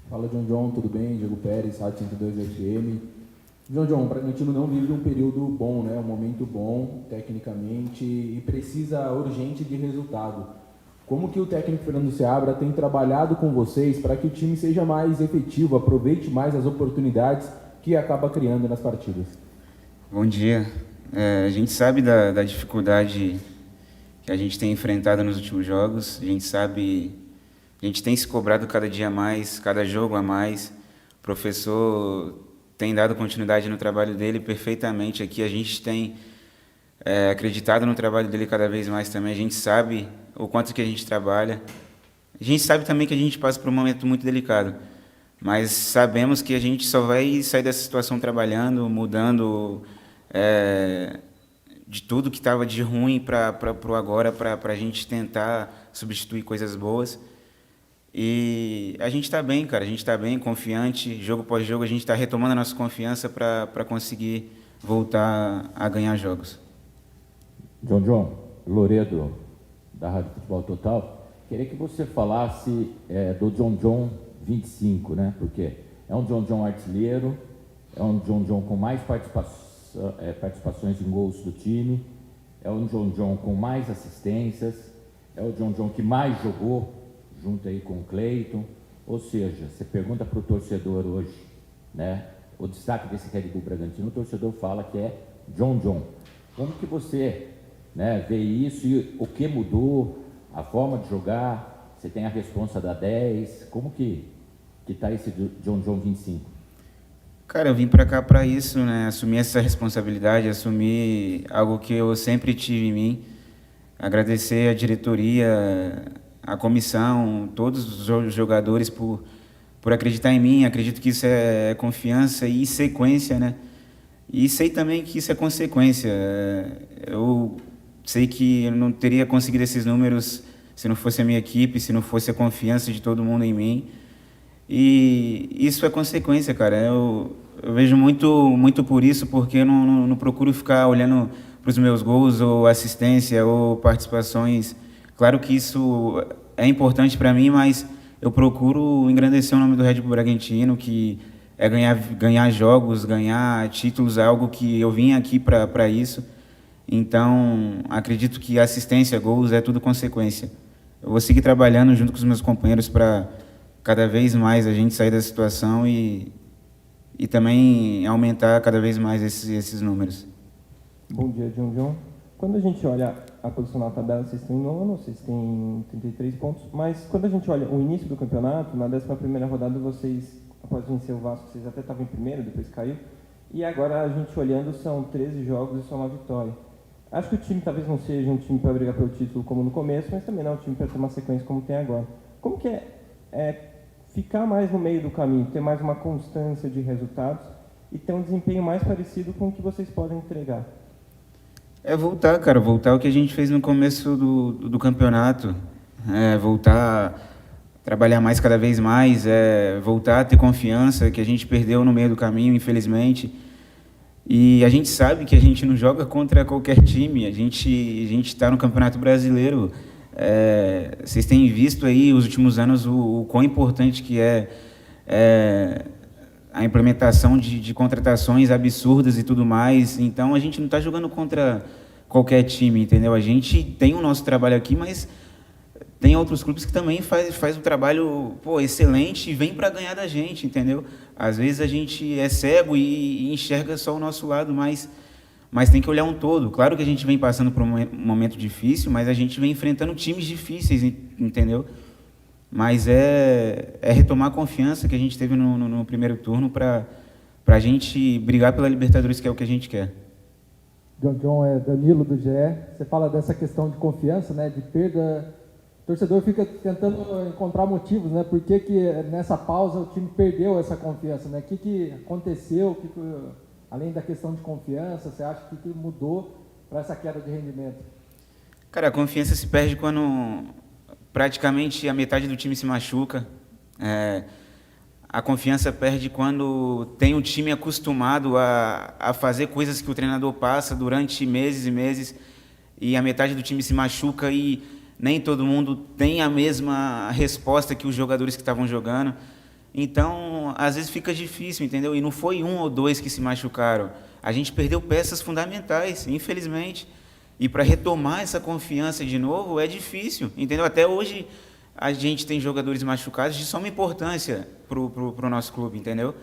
Fala, John, tudo bem? Diego Pérez, Rádio 102 FM. John, o Bragantino não vive um período bom, né? Um momento bom, tecnicamente, e precisa urgente de resultado. Como que o técnico Fernando Seabra tem trabalhado com vocês para que o time seja mais efetivo, aproveite mais as oportunidades que acaba criando nas partidas? Bom dia. A gente sabe da dificuldade que a gente tem enfrentado nos últimos jogos. A gente tem se cobrado cada dia a mais, cada jogo a mais. O professor tem dado continuidade no trabalho dele perfeitamente aqui. A gente tem acreditado no trabalho dele cada vez mais também. A gente sabe o quanto que a gente trabalha. A gente sabe também que a gente passa por um momento muito delicado, mas sabemos que a gente só vai sair dessa situação trabalhando, mudando de tudo que estava de ruim para o agora, para a gente tentar substituir coisas boas. E a gente está bem, cara, a gente está bem, confiante, jogo após jogo, a gente está retomando a nossa confiança para conseguir voltar a ganhar jogos. John, Loredo, da Rádio Futebol Total, queria que você falasse do John 25, né? Porque é um John artilheiro, é um John com mais participações em gols do time, é um John com mais assistências, é o John que mais jogou junto aí com o Cleiton. Ou seja, você pergunta para o torcedor hoje, né? O destaque desse Red Bull Bragantino, o torcedor fala que é John. Como que você, né, vê isso e o que mudou, a forma de jogar? Você tem a responsa da 10, como que tá esse John 25? Cara, eu vim para cá para isso, né? Assumir essa responsabilidade, assumir algo que eu sempre tive em mim. Agradecer a diretoria, a comissão, todos os jogadores por acreditar em mim. Acredito que isso é confiança e sequência, né? E sei também que isso é consequência. Eu sei que eu não teria conseguido esses números se não fosse a minha equipe, se não fosse a confiança de todo mundo em mim. E isso é consequência, cara. Eu vejo muito por isso, porque eu não procuro ficar olhando para os meus gols ou assistência ou participações. Claro que isso é importante para mim, mas eu procuro engrandecer o nome do Red Bull Bragantino, que é ganhar jogos, ganhar títulos, é algo que eu vim aqui para isso. Então, acredito que assistência, gols, é tudo consequência. Eu vou seguir trabalhando junto com os meus companheiros para cada vez mais a gente sair da situação e também aumentar cada vez mais esses números. Bom dia, John. Quando a gente olha a posição na tabela, vocês estão em nono, vocês têm 33 pontos, mas quando a gente olha o início do campeonato, na 11ª rodada, vocês, após vencer o Vasco, vocês até estavam em primeiro, depois caiu, e agora a gente olhando, são 13 jogos e só uma vitória. Acho que o time talvez não seja um time para brigar pelo título como no começo, mas também não é um time para ter uma sequência como tem agora. Como que é ficar mais no meio do caminho, ter mais uma constância de resultados e ter um desempenho mais parecido com o que vocês podem entregar? É voltar, cara, voltar ao que a gente fez no começo do campeonato, voltar a trabalhar mais cada vez mais, voltar a ter confiança, que a gente perdeu no meio do caminho, infelizmente. E a gente sabe que a gente não joga contra qualquer time, a gente está no Campeonato Brasileiro. Vocês têm visto aí os últimos anos o quão importante que é a implementação de contratações absurdas e tudo mais. Então a gente não está jogando contra qualquer time, entendeu? A gente tem o nosso trabalho aqui, mas tem outros clubes que também faz um trabalho excelente e vem para ganhar da gente, entendeu? Às vezes a gente é cego e enxerga só o nosso lado, mas tem que olhar um todo. Claro que a gente vem passando por um momento difícil, mas a gente vem enfrentando times difíceis, entendeu? Mas é retomar a confiança que a gente teve no primeiro turno para a gente brigar pela Libertadores, que é o que a gente quer. John, é Danilo do GE. Você fala dessa questão de confiança, né, de perda. O torcedor fica tentando encontrar motivos, né? Por que nessa pausa o time perdeu essa confiança, né? O que aconteceu? Além da questão de confiança, você acha que mudou para essa queda de rendimento? Cara, a confiança se perde quando praticamente a metade do time se machuca. A confiança perde quando tem um time acostumado a fazer coisas que o treinador passa durante meses e meses e a metade do time se machuca e nem todo mundo tem a mesma resposta que os jogadores que estavam jogando. Então, às vezes fica difícil, entendeu? E não foi 1 ou 2 que se machucaram. A gente perdeu peças fundamentais, infelizmente. E para retomar essa confiança de novo é difícil, entendeu? Até hoje a gente tem jogadores machucados de suma importância para o nosso clube, entendeu?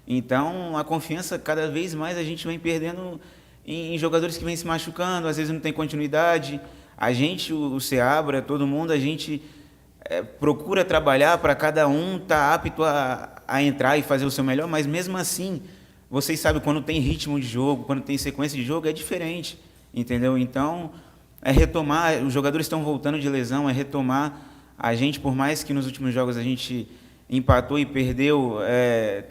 Então, a confiança, cada vez mais a gente vem perdendo em jogadores que vêm se machucando, às vezes não tem continuidade. A gente, o Seabra, todo mundo, a gente procura trabalhar para cada um estar apto a entrar e fazer o seu melhor, mas mesmo assim, vocês sabem, quando tem ritmo de jogo, quando tem sequência de jogo, é diferente, entendeu? Então, é retomar, os jogadores estão voltando de lesão, é retomar a gente, por mais que nos últimos jogos a gente empatou e perdeu,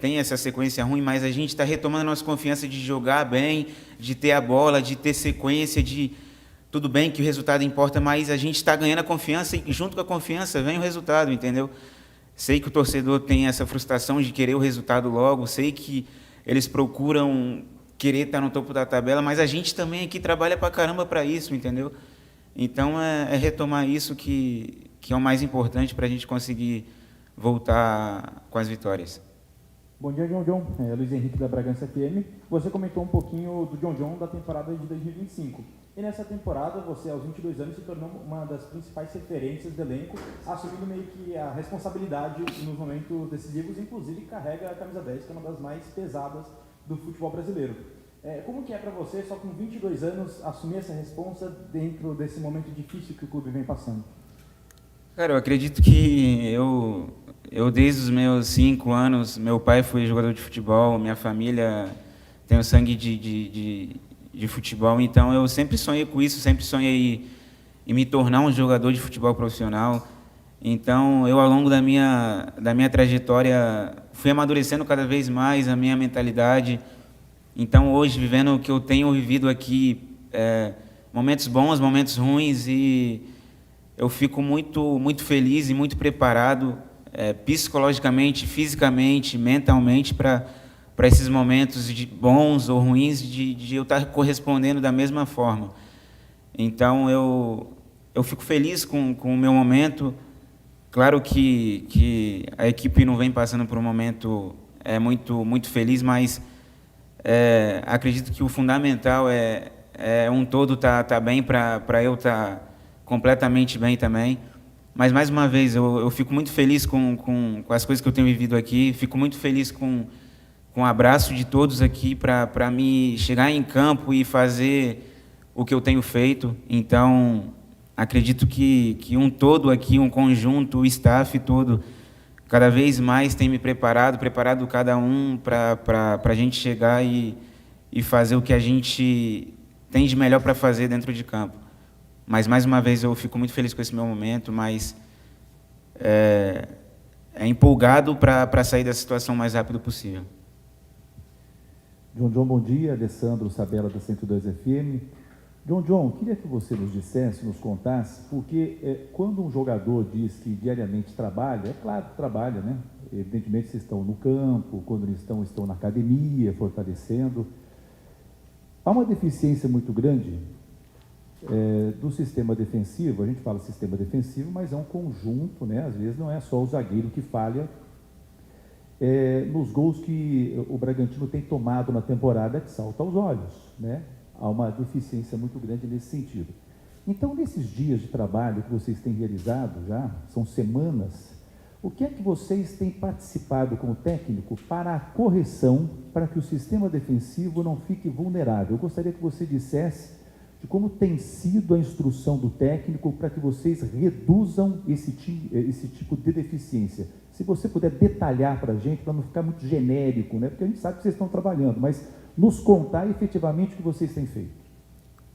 tem essa sequência ruim, mas a gente está retomando a nossa confiança de jogar bem, de ter a bola, de ter sequência, tudo bem que o resultado importa, mas a gente está ganhando a confiança e junto com a confiança vem o resultado, entendeu? Sei que o torcedor tem essa frustração de querer o resultado logo, sei que eles procuram querer estar no topo da tabela, mas a gente também aqui trabalha pra caramba para isso, entendeu? Então é retomar isso que é o mais importante para a gente conseguir voltar com as vitórias. Bom dia, John. Luiz Henrique da Bragança FM. Você comentou um pouquinho do John da temporada de 2025. E nessa temporada, você, aos 22 anos, se tornou uma das principais referências do elenco, assumindo meio que a responsabilidade nos momentos decisivos, inclusive carrega a camisa 10, que é uma das mais pesadas do futebol brasileiro. Como que é para você, só com 22 anos, assumir essa responsa dentro desse momento difícil que o clube vem passando? Cara, eu acredito que eu desde os meus 5 anos, meu pai foi jogador de futebol, minha família tem o sangue de futebol, então eu sempre sonhei com isso, sempre sonhei em me tornar um jogador de futebol profissional. Então, eu, ao longo da minha trajetória, fui amadurecendo cada vez mais a minha mentalidade. Então, hoje, vivendo o que eu tenho vivido aqui, momentos bons, momentos ruins, e eu fico muito feliz e muito preparado, psicologicamente, fisicamente, mentalmente, para esses momentos bons ou ruins, de eu estar correspondendo da mesma forma. Então, eu fico feliz com o meu momento. Claro que a equipe não vem passando por um momento muito feliz, mas acredito que o fundamental é um todo tá bem para eu estar completamente bem também. Mas, mais uma vez, eu fico muito feliz com as coisas que eu tenho vivido aqui, fico muito feliz com o abraço de todos aqui para me chegar em campo e fazer o que eu tenho feito. Então, acredito que um todo aqui, um conjunto, o staff todo, cada vez mais tem me preparado cada um para a gente chegar e fazer o que a gente tem de melhor para fazer dentro de campo. Mas, mais uma vez, eu fico muito feliz com esse meu momento, mas empolgado para sair dessa situação o mais rápido possível. John, bom dia. Alessandro Sabella, da 102 FM. John, queria que você nos dissesse, nos contasse, porque quando um jogador diz que diariamente trabalha, é claro que trabalha, né? Evidentemente, vocês estão no campo, quando eles estão na academia, fortalecendo. Há uma deficiência muito grande do sistema defensivo. A gente fala sistema defensivo, mas é um conjunto, né? Às vezes não é só o zagueiro que falha. Nos gols que o Bragantino tem tomado na temporada, que salta aos olhos, né? Há uma deficiência muito grande nesse sentido. Então, nesses dias de trabalho que vocês têm realizado já, são semanas, o que é que vocês têm participado com o técnico para a correção, para que o sistema defensivo não fique vulnerável? Eu gostaria que você dissesse de como tem sido a instrução do técnico para que vocês reduzam esse tipo de deficiência. Se você puder detalhar para a gente, para não ficar muito genérico, né? Porque a gente sabe que vocês estão trabalhando, mas nos contar efetivamente o que vocês têm feito.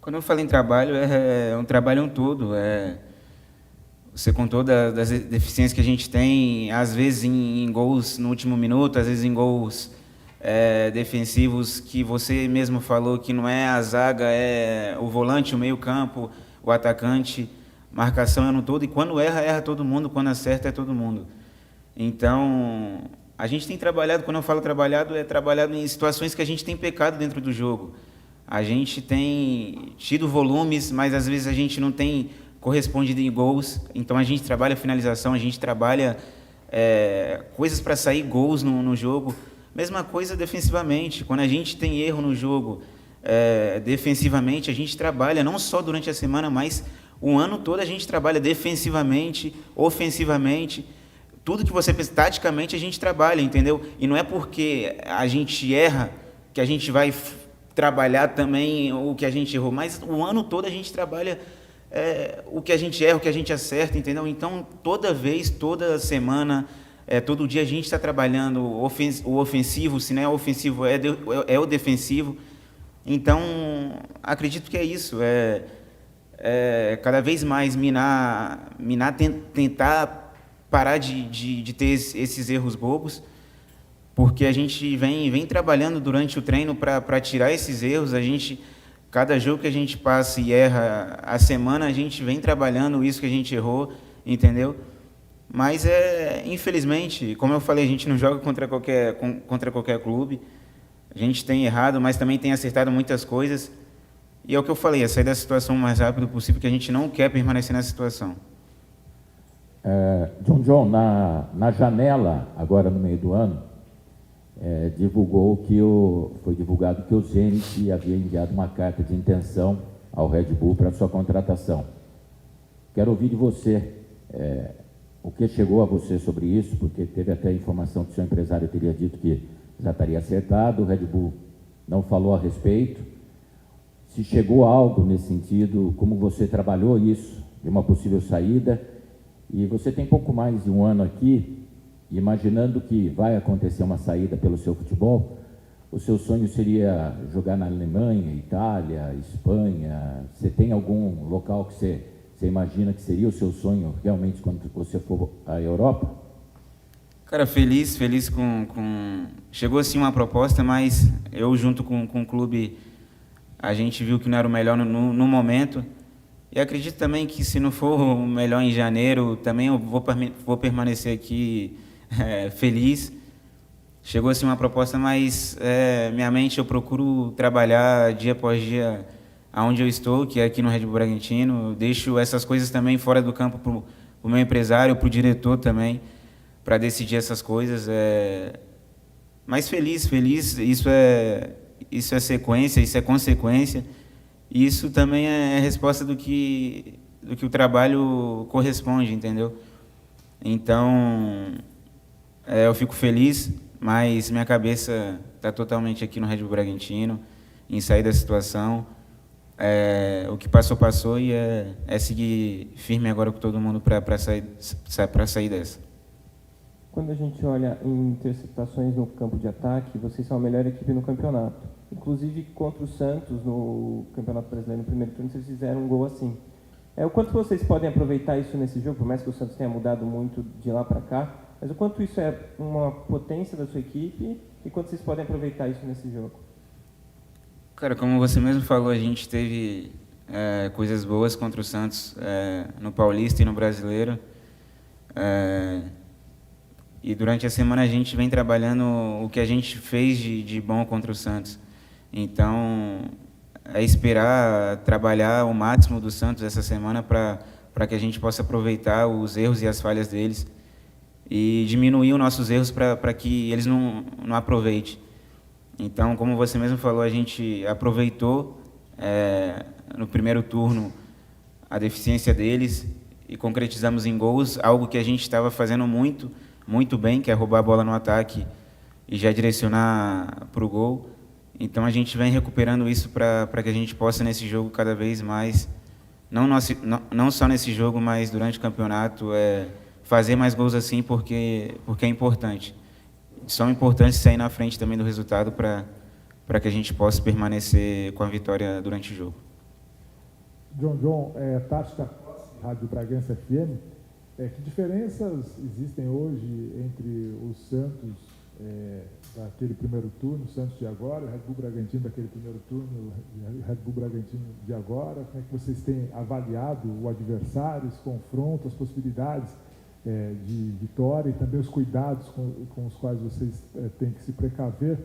Quando eu falo em trabalho, é um trabalho todo. Você contou das deficiências que a gente tem, às vezes em gols no último minuto, às vezes em gols defensivos que você mesmo falou que não é a zaga, é o volante, o meio-campo, o atacante, marcação é no todo, e quando erra todo mundo, quando acerta é todo mundo. Então, a gente tem trabalhado, quando eu falo trabalhado, é trabalhado em situações que a gente tem pecado dentro do jogo. A gente tem tido volumes, mas às vezes a gente não tem correspondido em gols, então a gente trabalha a finalização, a gente trabalha coisas para sair gols no jogo. Mesma coisa defensivamente. Quando a gente tem erro no jogo, defensivamente, a gente trabalha não só durante a semana, mas o ano todo a gente trabalha defensivamente, ofensivamente. Tudo que você pensa, taticamente, a gente trabalha, entendeu? E não é porque a gente erra que a gente vai trabalhar também o que a gente errou, mas o ano todo a gente trabalha o que a gente erra, o que a gente acerta, entendeu? Então, toda vez, toda semana, todo dia a gente está trabalhando o ofensivo, se não é ofensivo, é o defensivo. Então, acredito que é isso, cada vez mais tentar parar de ter esses erros bobos, porque a gente vem trabalhando durante o treino para tirar esses erros. Cada jogo que a gente passa e erra a semana, a gente vem trabalhando isso que a gente errou, entendeu? Mas, infelizmente, como eu falei, a gente não joga contra qualquer clube. A gente tem errado, mas também tem acertado muitas coisas. E é o que eu falei, é sair da situação o mais rápido possível, que a gente não quer permanecer nessa situação. John, na janela, agora no meio do ano, foi divulgado que o Zenit havia enviado uma carta de intenção ao Red Bull para sua contratação. Quero ouvir de você o que chegou a você sobre isso, porque teve até a informação que o seu empresário teria dito que já estaria acertado, o Red Bull não falou a respeito. Se chegou algo nesse sentido, como você trabalhou isso, de uma possível saída, e você tem pouco mais de um ano aqui, imaginando que vai acontecer uma saída pelo seu futebol, o seu sonho seria jogar na Alemanha, Itália, Espanha? Você tem algum local que você imagina que seria o seu sonho realmente quando você for à Europa? Cara, feliz com... Chegou assim uma proposta, mas eu junto com o clube, a gente viu que não era o melhor no momento. E acredito também que se não for o melhor em janeiro, também eu vou permanecer aqui feliz. Chegou assim uma proposta, mas minha mente eu procuro trabalhar dia após dia aonde eu estou, que é aqui no Red Bull Bragantino. Eu deixo essas coisas também fora do campo para o meu empresário, para o diretor também, para decidir essas coisas. Mas feliz, isso é sequência, isso é consequência. E isso também é resposta do que o trabalho corresponde, entendeu? Então, eu fico feliz, mas minha cabeça está totalmente aqui no Red Bull Bragantino, em sair da situação. O que passou e é seguir firme agora com todo mundo para sair dessa. Quando a gente olha em interceptações no campo de ataque, vocês são a melhor equipe no campeonato. Inclusive, contra o Santos, no Campeonato Brasileiro, no primeiro turno, vocês fizeram um gol assim. O quanto vocês podem aproveitar isso nesse jogo, por mais que o Santos tenha mudado muito de lá para cá, mas o quanto isso é uma potência da sua equipe e quanto vocês podem aproveitar isso nesse jogo? Cara, como você mesmo falou, a gente teve coisas boas contra o Santos no Paulista e no Brasileiro. E durante a semana a gente vem trabalhando o que a gente fez de bom contra o Santos. Então, esperar trabalhar o máximo do Santos essa semana para que a gente possa aproveitar os erros e as falhas deles e diminuir os nossos erros para que eles não aproveitem. Então, como você mesmo falou, a gente aproveitou no primeiro turno a deficiência deles e concretizamos em gols, algo que a gente estava fazendo muito bem, que é roubar a bola no ataque e já direcionar para o gol. Então, a gente vem recuperando isso para que a gente possa, nesse jogo, cada vez mais, não só nesse jogo, mas durante o campeonato, fazer mais gols assim, porque é importante. São importantes sair na frente também do resultado para que a gente possa permanecer com a vitória durante o jogo. John, Tati da Rádio Bragança FM, que diferenças existem hoje entre o Santos daquele primeiro turno, o Santos de agora, o Red Bull Bragantino daquele primeiro turno, o Red Bull Bragantino de agora? Como é que vocês têm avaliado o adversário, os confrontos, as possibilidades de vitória e também os cuidados com os quais vocês têm que se precaver?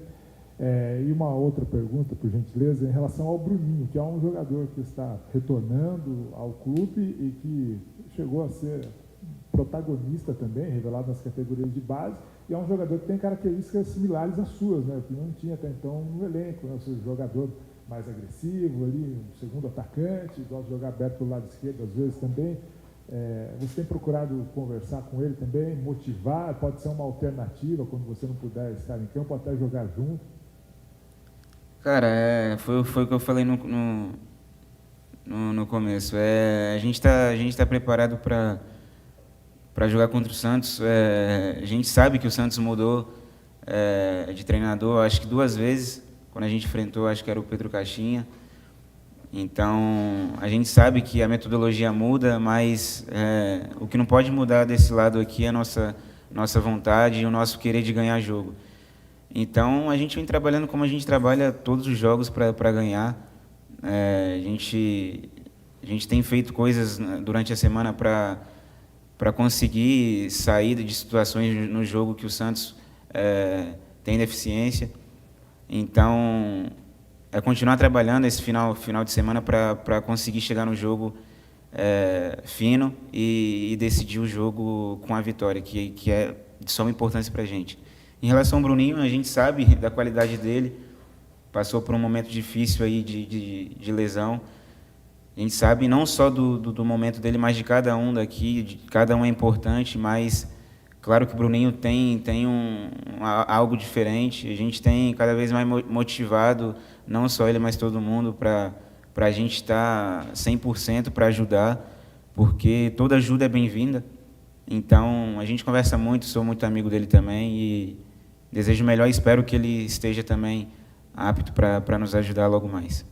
E uma outra pergunta, por gentileza, em relação ao Bruninho, que é um jogador que está retornando ao clube e que chegou a ser protagonista também, revelado nas categorias de base, e é um jogador que tem características similares às suas, né? Que não tinha até então no elenco, né? O seu jogador mais agressivo ali, um segundo atacante, gosta de jogar aberto do lado esquerdo às vezes também. Você tem procurado conversar com ele também, motivar, pode ser uma alternativa quando você não puder estar em campo, até jogar junto? Cara, foi o que eu falei no começo. A gente tá preparado para jogar contra o Santos. A gente sabe que o Santos mudou de treinador, acho que 2 vezes. Quando a gente enfrentou, acho que era o Pedro Caixinha. Então, a gente sabe que a metodologia muda, mas o que não pode mudar desse lado aqui é a nossa vontade e o nosso querer de ganhar jogo. Então, a gente vem trabalhando como a gente trabalha todos os jogos para ganhar. A gente tem feito coisas durante a semana para conseguir sair de situações no jogo que o Santos tem deficiência. Então, é continuar trabalhando esse final de semana para conseguir chegar no jogo fino e decidir o jogo com a vitória, que é de suma importância para a gente. Em relação ao Bruninho, a gente sabe da qualidade dele, passou por um momento difícil aí de lesão. A gente sabe não só do momento dele, mas de cada um daqui, cada um é importante, mas claro que o Bruninho tem algo diferente. A gente tem cada vez mais motivado, não só ele, mas todo mundo, para a gente estar 100% para ajudar, porque toda ajuda é bem-vinda. Então, a gente conversa muito, sou muito amigo dele também e desejo o melhor e espero que ele esteja também apto para nos ajudar logo mais.